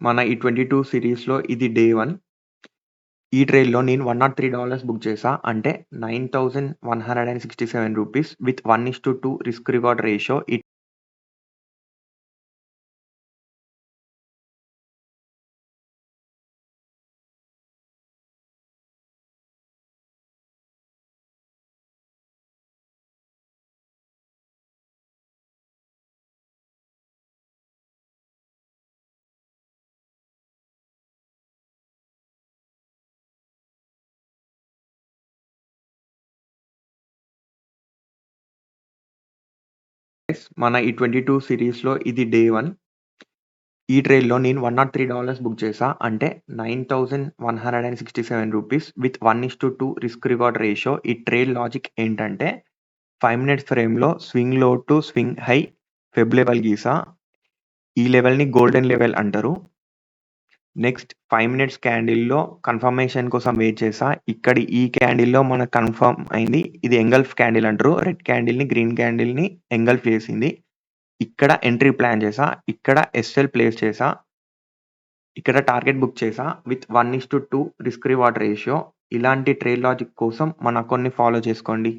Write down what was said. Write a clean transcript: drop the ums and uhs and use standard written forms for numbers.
మన ఈ 22 సిరీస్‌లో ఇది డే 1. ఈ ట్రైల్‌లో నేను $103 బుక్ చేశా. అంటే $9,167 విత్ 1:2 రిస్క్ రివార్డ్ రేషియో. మన ఈ 22 సిరీస్‌లో ఇది డే 1. ఈ ట్రైల్‌లో నేను $103 బుక్ చేశా. అంటే $9,167 విత్ 1:2 రిస్క్ రివార్డ్ రేషియో. ఈ ట్రైల్ లాజిక్ ఏంటంటే 5 మినిట్స్ ఫ్రేమ్‌లో swing low to swing high fib level గీసా. ఈ లెవెల్‌ని గోల్డెన్ లెవెల్ అంటారు. నెక్స్ట్ 5 మినిట్స్ క్యాండిల్‌లో కన్ఫర్మేషన్ కోసం వెయిట్ చేశా. ఈ క్యాండిల్‌లో మనకు కన్ఫర్మ్ అయింది. ఇది ఎంగల్ఫ్ క్యాండిల్ అంటారు. రెడ్ క్యాండిల్‌ని, గ్రీన్ క్యాండిల్‌ని ఎంగల్ఫ్ చేసింది. ఇక్కడ ఎంట్రీ ప్లాన్ చేశా. ఇక్కడ ఎస్ఎల్ ప్లేస్ చేశా. ఇక్కడ టార్గెట్ బుక్ చేశా విత్ 1:2 రిస్క్ రివార్డ్ రేషియో. ఇలాంటి ట్రేడ్ లాజిక్ కోసం మన అకౌంట్‌ని ఫాలో చేసుకోండి.